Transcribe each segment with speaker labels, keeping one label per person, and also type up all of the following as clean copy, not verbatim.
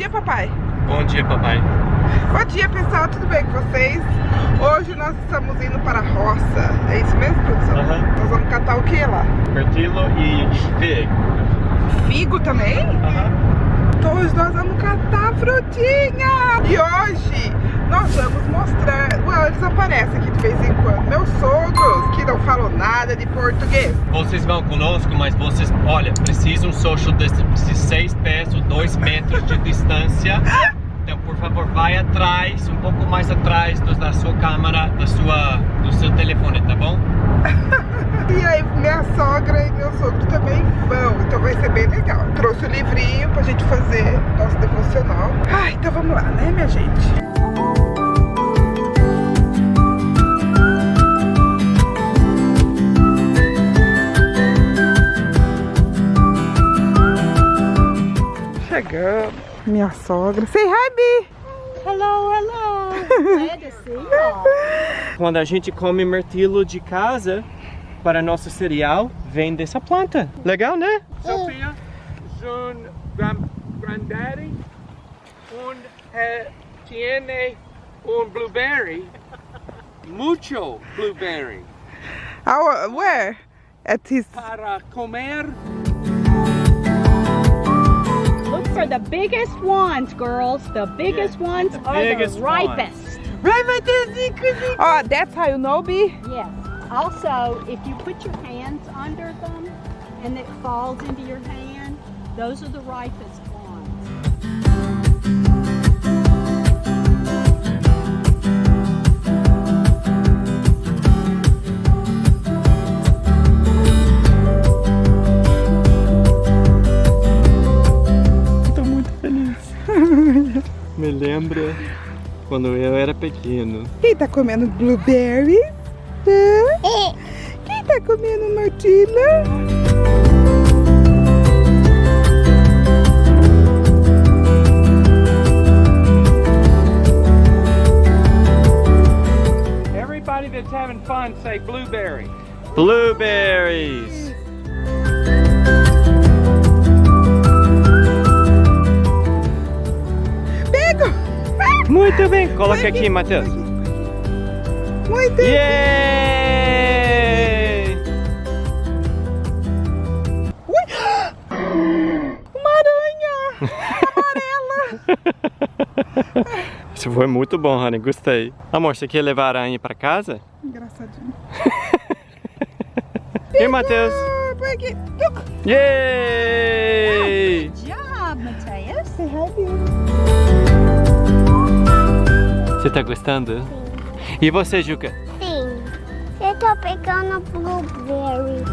Speaker 1: dia, papai.
Speaker 2: Bom dia, papai.
Speaker 1: Bom dia, pessoal, tudo bem com vocês? Hoje nós estamos indo para a roça. É isso mesmo, produção? Nós vamos catar o que lá?
Speaker 2: Mirtilo e figo.
Speaker 1: Figo também? Então hoje nós vamos catar frutinha. E hoje nós vamos mostrar... Ué, eles aparecem aqui de vez em quando. Meus sogros, que não falam nada de português.
Speaker 2: Vocês vão conosco, mas vocês, olha, precisam social distance de 6 pés ou 2 metros de distância. Então, por favor, vai atrás, um pouco mais atrás da sua câmera, do seu telefone, tá bom?
Speaker 1: E aí, minha sogra e meu sogro também vão, então vai ser bem legal. Trouxe o livrinho pra gente fazer nosso devocional. Ah, então vamos lá, né, minha gente? Chegamos, minha sogra. Say hi, Bi!
Speaker 3: Hello, hello! Glad to see you.
Speaker 2: Quando a gente come mirtilo de casa para nosso cereal, vem dessa planta. Legal, né? Sofia, son granddaddy, tiene blueberry, mucho blueberry.
Speaker 1: Where? At his...
Speaker 2: Para comer.
Speaker 3: Look for the biggest ones, girls. The biggest ones are
Speaker 2: biggest
Speaker 3: the ripest.
Speaker 1: Oh, that's how you know, Bi?
Speaker 3: Yes. Also, if you put your hands under them and it falls into your hand, those are the ripest ones.
Speaker 2: Tô muito feliz. Me lembra quando eu era pequeno.
Speaker 1: Quem tá comendo blueberry? Quem tá comendo mirtilo?
Speaker 4: Everybody that's having fun say blueberry.
Speaker 2: Blueberries!
Speaker 1: Pego!
Speaker 2: Muito bem, coloca aqui, Matheus.
Speaker 1: Muito bem!
Speaker 2: Yay!
Speaker 1: Ui! Uma aranha! Amarela!
Speaker 2: Isso foi muito bom, Honey, gostei. Amor, você quer levar a aranha para casa?
Speaker 1: Engraçadinho.
Speaker 2: E Matheus?
Speaker 1: Põe aqui.
Speaker 2: Yay!
Speaker 3: Good job, Mateus.
Speaker 1: Say hi, Bi.
Speaker 2: Você tá gostando? E você, Juca?
Speaker 5: Sim, eu tô pegando blueberry.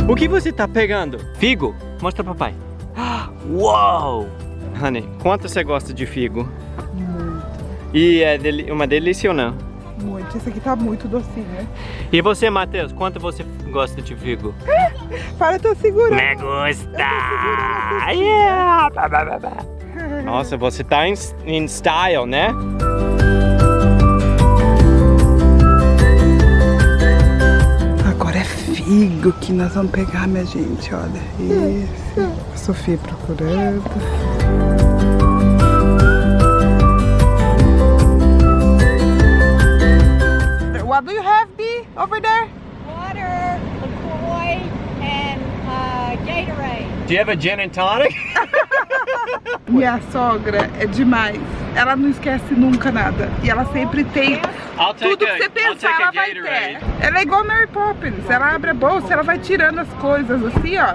Speaker 2: O que você tá pegando? Figo? Mostra papai. Uau! Honey, quanto você gosta de figo?
Speaker 1: Muito.
Speaker 2: E é uma delícia ou não?
Speaker 1: Muito. Esse aqui tá muito docinho.
Speaker 2: E você, Matheus, quanto você gosta de figo?
Speaker 1: Para, eu tô segurando.
Speaker 2: Me gusta! Yeah! Nossa, você tá em style, né?
Speaker 1: Agora é figo que nós vamos pegar, minha gente. Olha, esse. A Sofia procurando. What do you have, Bi, over there?
Speaker 3: Water, LaCroix, and Gatorade.
Speaker 2: Do you have a gin and tonic?
Speaker 1: Minha sogra é demais. Ela não esquece nunca nada. E ela sempre tem tudo que você pensar, ela vai ter. Ela é igual Mary Poppins. Ela abre a bolsa, ela vai tirando as coisas assim, ó.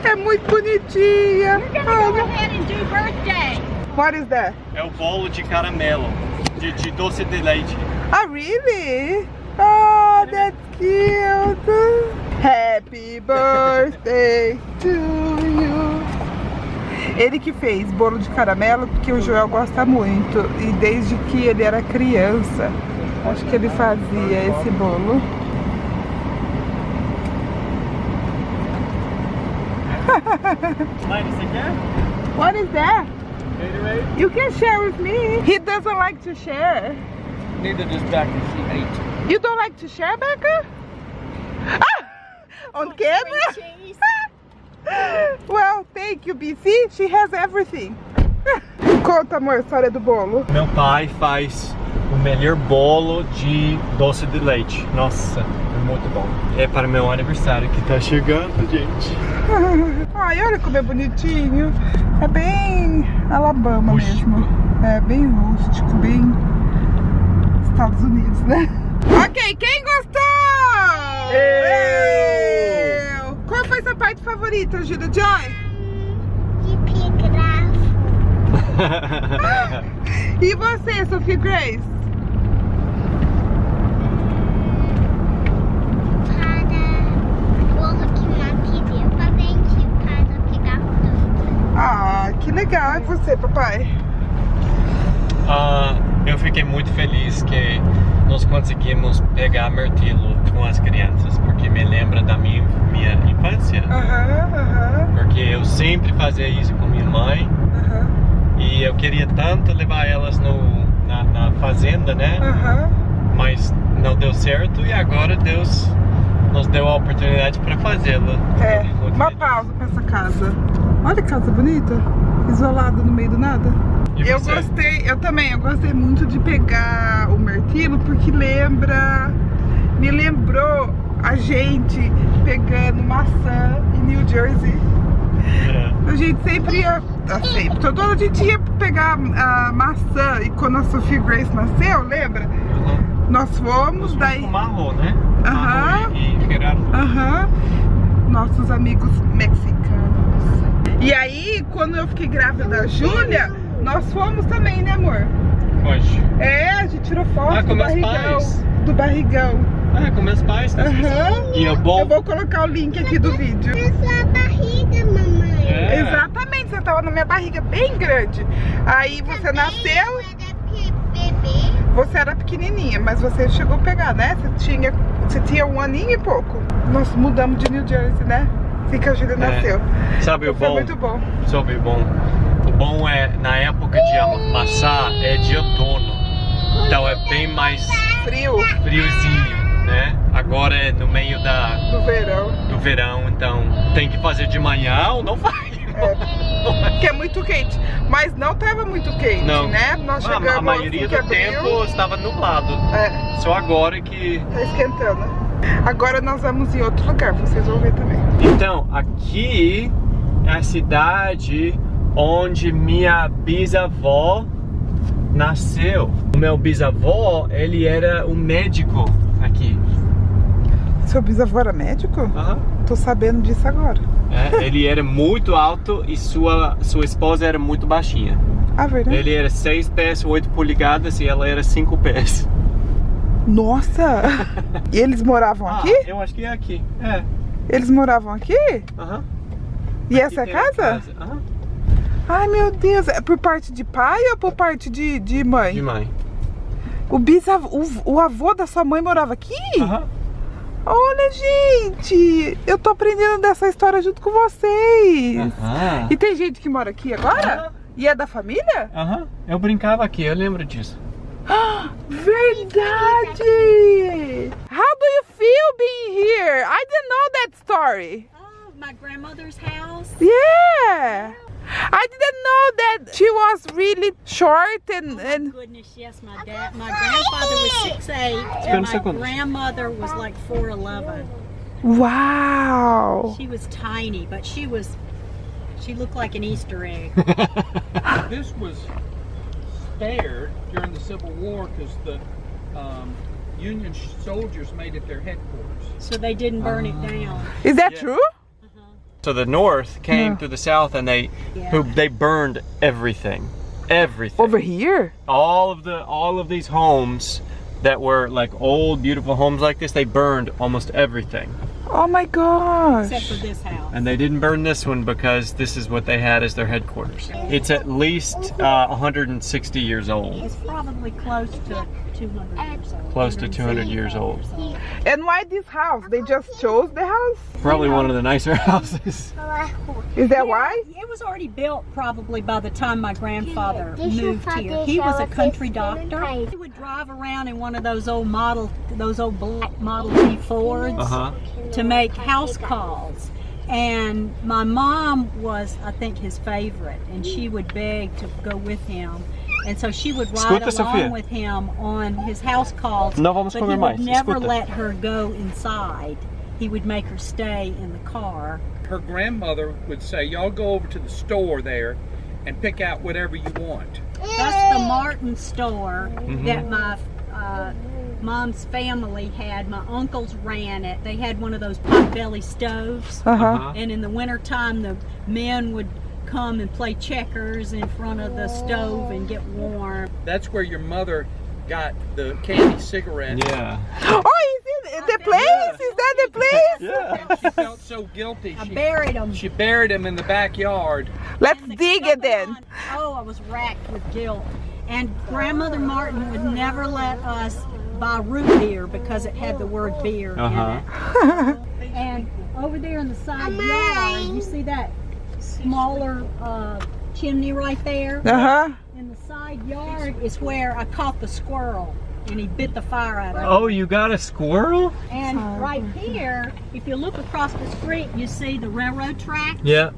Speaker 1: É muito bonitinha.
Speaker 3: Go ahead and do birthday.
Speaker 1: What is that?
Speaker 2: É o bolo de caramelo, de doce de leite.
Speaker 1: Oh, really? Oh, that's cute. Happy birthday to you. Ele que fez bolo de caramelo porque o Joel gosta muito. E desde que ele era criança, acho que ele fazia esse bolo.
Speaker 2: Mãe, você quer?
Speaker 1: What is that?
Speaker 2: Gatorade?
Speaker 1: You can share with me. He doesn't like to share.
Speaker 4: neither does Becca. She hates it.
Speaker 1: You don't like to share, Becca? Ah! On camera?
Speaker 3: Cheese.
Speaker 1: Well, thank you, BC. She has everything. Conta, amor, a história do bolo.
Speaker 2: Meu pai faz o melhor bolo de doce de leite. Nossa, é muito bom. É para meu aniversário que tá chegando, gente.
Speaker 1: Ai, olha como é bonitinho. É bem Alabama
Speaker 2: Rústico.
Speaker 1: mesmo. É bem rústico, bem Estados Unidos, né? Ok, quem gostou? Eu! Qual foi sua parte favorita, Gida Joy? E você, Sophie Grace? Ah, que legal. E você, papai?
Speaker 2: Eu fiquei muito feliz que nós conseguimos pegar martelo com as crianças, porque me lembra da minha infância. Porque eu sempre fazia isso com minha mãe. E eu queria tanto levar elas na fazenda, né? Mas não deu certo e agora Deus nos deu a oportunidade para fazê-lo.
Speaker 1: É, uma pausa pra essa casa. Olha que casa bonita, isolada no meio do nada.
Speaker 2: E
Speaker 1: Eu
Speaker 2: você?
Speaker 1: gostei, eu gostei muito de pegar o martelo porque me lembrou a gente pegando maçã em New Jersey. A gente sempre ia, toda a gente ia pegar a maçã e quando a Sophie Grace nasceu, lembra? Nós fomos, daí...
Speaker 2: Com marrom, né?
Speaker 1: Aham.
Speaker 2: Marrom e gerado.
Speaker 1: Nossos amigos mexicanos. E aí, quando eu fiquei grávida da Júlia, nós fomos também, né, amor?
Speaker 2: Hoje.
Speaker 1: É, a gente tirou foto
Speaker 2: com
Speaker 1: do
Speaker 2: meus
Speaker 1: barrigão.
Speaker 2: pais.
Speaker 1: Do barrigão.
Speaker 2: Com meus pais. E é bom.
Speaker 1: Eu vou colocar o link aqui do vídeo.
Speaker 5: Sua barriga, mamãe.
Speaker 2: É.
Speaker 1: Exatamente, você tava na minha barriga bem grande. Aí você nasceu,
Speaker 5: Bebê.
Speaker 1: você era pequenininha, mas você chegou a pegar, né? Você tinha 1 aninho e pouco. Nós mudamos de New Jersey, né? Assim que a Júlia nasceu.
Speaker 2: Sabe o
Speaker 1: Foi
Speaker 2: bom?
Speaker 1: muito bom.
Speaker 2: Sabe o bom? O bom é, na época de amassar, é de outono. Então é bem mais friozinho, né? Agora é no meio do verão, então tem que fazer de manhã ou não faz.
Speaker 1: Que é muito quente. Mas não tava muito quente,
Speaker 2: Não.
Speaker 1: né? Nós chegamos
Speaker 2: A maioria do tempo estava nublado. Só agora que...
Speaker 1: Tá esquentando. Agora nós vamos em outro lugar, vocês vão ver também.
Speaker 2: Então, aqui é a cidade onde minha bisavó nasceu. O meu bisavó, ele era um médico aqui.
Speaker 1: Seu bisavô era médico? Tô sabendo disso agora.
Speaker 2: Ele era muito alto e sua esposa era muito baixinha.
Speaker 1: Ah, verdade?
Speaker 2: Ele era 6 pés, 8 polegadas e ela era 5 pés.
Speaker 1: Nossa! E eles moravam aqui?
Speaker 2: Eu acho que é aqui.
Speaker 1: Eles moravam aqui? E essa é a casa? Ai, meu Deus. É por parte de pai ou por parte de mãe?
Speaker 2: De mãe.
Speaker 1: O avô da sua mãe morava aqui? Olha, gente, eu tô aprendendo dessa história junto com vocês. E tem gente que mora aqui agora? E é da família?
Speaker 2: Eu brincava aqui, eu lembro disso.
Speaker 1: Verdade! How do you feel being here? I didn't know that story.
Speaker 3: Oh, my grandmother's house.
Speaker 1: Yeah! I didn't know that she was really short and
Speaker 3: Goodness, yes, my grandfather was 6'8", and my grandmother was like 4'11".
Speaker 1: Wow!
Speaker 3: She was tiny, but she looked like an Easter egg.
Speaker 4: This was spared during the Civil War because the Union soldiers made it their headquarters.
Speaker 3: So they didn't burn it down.
Speaker 1: Is that true?
Speaker 2: So the North came to the South and they burned everything.
Speaker 1: Over here?
Speaker 2: All of these homes that were like old, beautiful homes like this, they burned almost everything.
Speaker 1: Oh my gosh!
Speaker 3: Except for this house.
Speaker 2: And they didn't burn this one because this is what they had as their headquarters. It's at least 160 years old.
Speaker 3: It's probably close to 200 years old.
Speaker 2: Close to 200 years old.
Speaker 1: And why this house? They just chose the house?
Speaker 2: Probably one of the nicer houses.
Speaker 1: Is that why?
Speaker 3: It was already built probably by the time my grandfather moved here. He was a country doctor. He would drive around in one of those old black Model T Fords to make house calls. And my mom was, I think, his favorite, and she would beg to go with him. And so she would ride along with him on his house calls, but he would never let her go inside. He would make her stay in the car.
Speaker 4: Her grandmother would say, y'all go over to the store there and pick out whatever you want.
Speaker 3: That's the Martin store that my mom's family had. My uncles ran it. They had one of those potbelly stoves. And in the wintertime, the men would come and play checkers in front of the stove and get warm.
Speaker 4: That's where your mother got the candy cigarettes.
Speaker 1: Yeah. Oh, is it the place? Is that the place?
Speaker 4: Yeah. And she felt so guilty.
Speaker 3: I buried them.
Speaker 4: She buried them in the backyard.
Speaker 1: Let's dig it then.
Speaker 3: Oh, I was racked with guilt. And Grandmother Martin would never let us buy root beer because it had the word beer in it. And over there in the side yard, you see that smaller chimney right there? In the side yard is where I caught the squirrel, and he bit the fire out of it.
Speaker 2: Oh, you got a squirrel?
Speaker 3: And right here, if you look across the street, you see the railroad tracks.
Speaker 2: Yeah.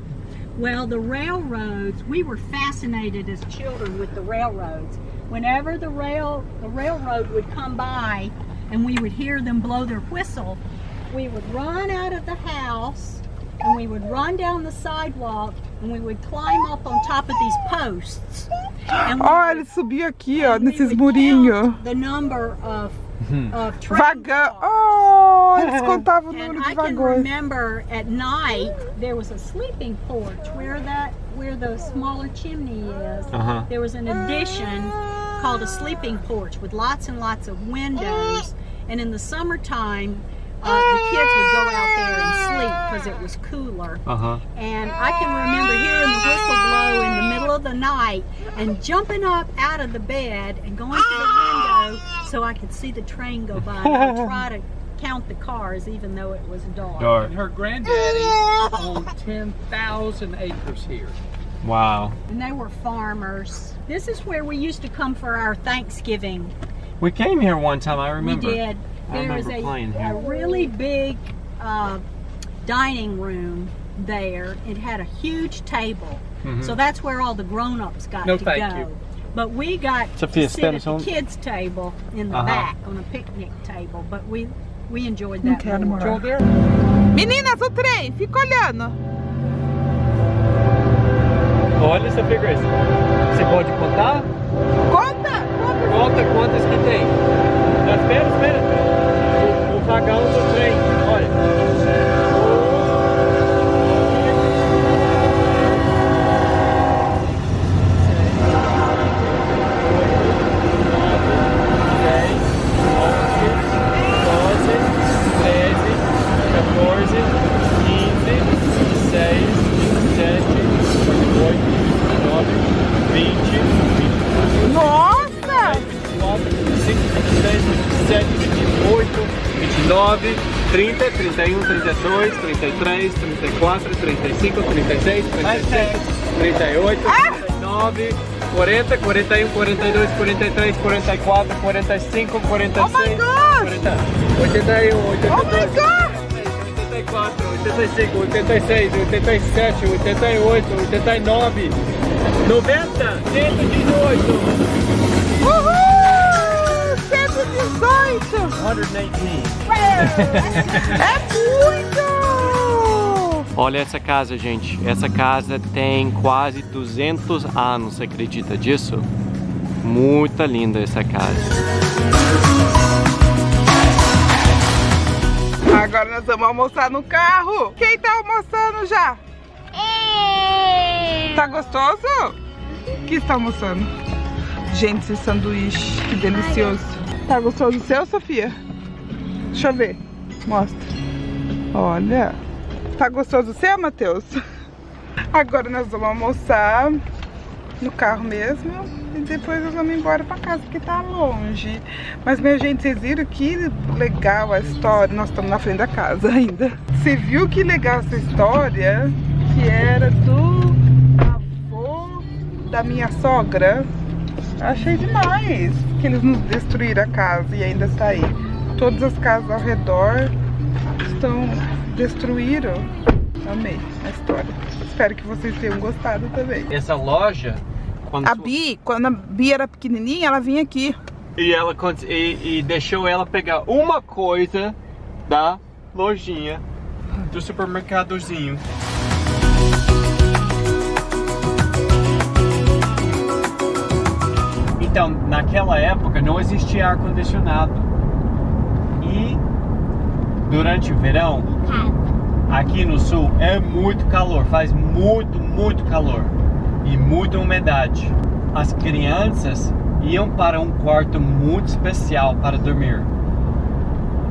Speaker 3: Well, the railroads, we were fascinated as children with the railroads. Whenever the railroad would come by and we would hear them blow their whistle, we would run out of the house and we would run down the sidewalk and we would climb up on top of these posts. And
Speaker 1: ele subiu aqui, ó, nesses murinhos.
Speaker 3: The number of
Speaker 1: Vagão. Oh, eles contavam o número de
Speaker 3: I can
Speaker 1: vagões.
Speaker 3: remember at night there was a sleeping porch where the smaller chimney is. There was an addition called a sleeping porch with lots and lots of windows. And in the summertime, the kids would go out there and sleep because it was cooler. And I can remember hearing the whistle blow in the middle of the night and jumping up out of the bed and going to the window so I could see the train go by. And I'd try to count the cars even though it was dark.
Speaker 4: And her granddaddy owned 10,000 acres here.
Speaker 2: Wow.
Speaker 3: And they were farmers. This is where we used to come for our Thanksgiving.
Speaker 2: We came here one time, I remember.
Speaker 3: We did. There was a really big dining room there. It had a huge table. So that's where all the grown-ups got to go. But we got to sit at the kids' table in the back on a picnic table. But we enjoyed that more.
Speaker 1: Meninas, o trem, fica olhando.
Speaker 2: Olha essa figura. Você pode contar?
Speaker 1: Conta!
Speaker 2: Conta quantas que tem. Espera. O vagão do trem. Olha.
Speaker 1: Nossa!
Speaker 2: 29, 30, 31, 32, 33, 34, 35, 36, 37, 38, 39, 40, 41, 42, 43, 44, 45, 46,
Speaker 1: Oh my God!
Speaker 2: 81, 82,
Speaker 1: Oh my God!
Speaker 2: 84, 85, 86, 87, 88, 89, 90, 118.
Speaker 1: Uhul! 118!
Speaker 2: 118.
Speaker 1: É muito!
Speaker 2: Olha essa casa, gente. Essa casa tem quase 200 anos, você acredita disso? Muito linda essa casa.
Speaker 1: Agora nós vamos almoçar no carro. Quem tá almoçando já? Tá gostoso? O que está almoçando? Gente, esse sanduíche, que delicioso. Tá gostoso o seu, Sofia? Deixa eu ver. Mostra. Olha. Tá gostoso o seu, Matheus? Agora nós vamos almoçar. no carro mesmo. E depois nós vamos embora pra casa, porque tá longe. Mas, minha gente, vocês viram que legal a história? Nós estamos na frente da casa ainda. Você viu que legal essa história? Que era do avô da minha sogra. Achei demais que eles nos destruíram a casa e ainda tá aí. Todas as casas ao redor destruíram. Amei a história. Espero que vocês tenham gostado também.
Speaker 2: Essa loja...
Speaker 1: Quando a Bia era pequenininha, ela vinha aqui.
Speaker 2: E deixou ela pegar uma coisa da lojinha, do supermercadozinho. Então, naquela época não existia ar-condicionado. E durante o verão, aqui no sul, é muito calor, faz muito calor. E muita umidade. As crianças iam para um quarto muito especial para dormir.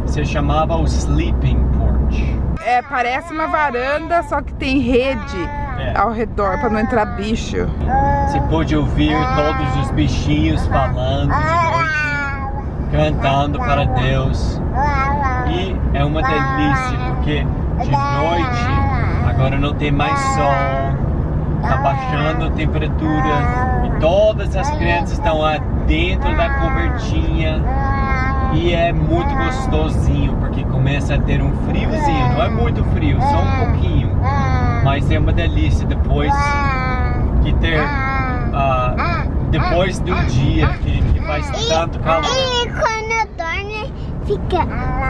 Speaker 2: Se chamava o sleeping porch.
Speaker 1: É, parece uma varanda, só que tem rede ao redor para não entrar bicho.
Speaker 2: Você pode ouvir todos os bichinhos falando de noite, cantando para Deus. E é uma delícia, porque de noite agora não tem mais sol. Tá baixando a temperatura e todas as crianças estão lá dentro da cobertinha e é muito gostosinho porque começa a ter um friozinho, não é muito frio, só um pouquinho, mas é uma delícia depois depois do dia que faz tanto calor.
Speaker 5: E quando dorme fica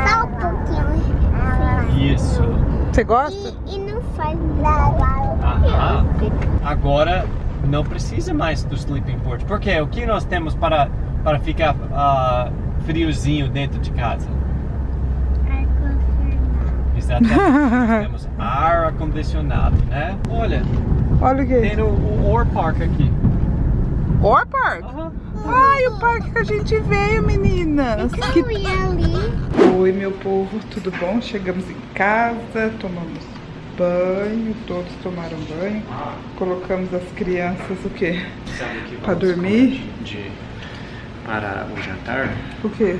Speaker 5: só um pouquinho.
Speaker 2: Isso.
Speaker 1: Você gosta?
Speaker 5: E não faz nada.
Speaker 2: Agora não precisa mais do sleeping porch. Porque o que nós temos para ficar friozinho dentro de casa? Exatamente. Nós temos ar acondicionado, né? Olha
Speaker 1: o que?
Speaker 2: Tem o Or Park aqui.
Speaker 1: Or Park? Ai, o parque que a gente veio, meninas. Oi, meu povo, tudo bom? Chegamos em casa, tomamos banho, todos tomaram banho. Colocamos as crianças o quê? Para dormir?
Speaker 2: Para o jantar?
Speaker 1: O quê?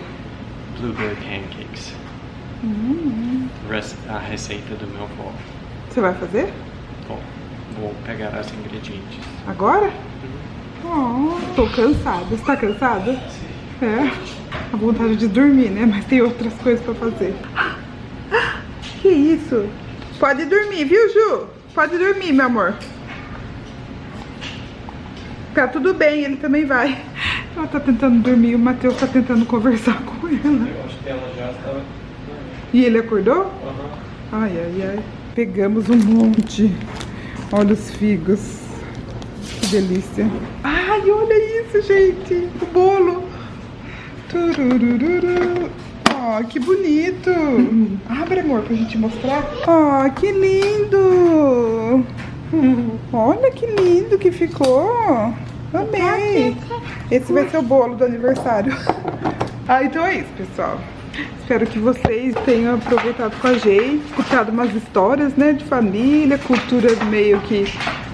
Speaker 2: Blueberry pancakes. A receita do meu avô.
Speaker 1: Você vai fazer?
Speaker 2: Vou pegar os ingredientes.
Speaker 1: Agora? Tô cansada. Você tá cansada? Sim. É. A vontade de dormir, né? Mas tem outras coisas pra fazer. Que isso? Pode dormir, viu, Ju? Pode dormir, meu amor. Tá tudo bem, ele também vai. Ela tá tentando dormir e o Matheus tá tentando conversar com ela.
Speaker 2: Eu acho que ela já estava...
Speaker 1: E ele acordou? Ai, ai, ai. Pegamos um monte. Olha os figos. Que delícia. Ai, olha isso, gente. O bolo. Tururururu. Ó, que bonito. Abre, amor, pra gente mostrar. Ó, que lindo. Olha que lindo que ficou. Amei. Esse vai ser o bolo do aniversário. Então é isso, pessoal. Espero que vocês tenham aproveitado com a gente, escutado umas histórias, né, de família, cultura meio que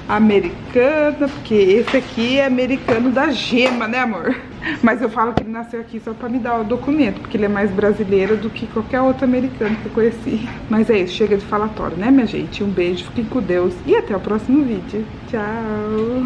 Speaker 1: americana, porque esse aqui é americano da gema, né, amor? Mas eu falo que ele nasceu aqui só pra me dar o documento, porque ele é mais brasileiro do que qualquer outro americano que eu conheci. Mas é isso, chega de falatório, né, minha gente? Um beijo, fiquem com Deus e até o próximo vídeo. Tchau!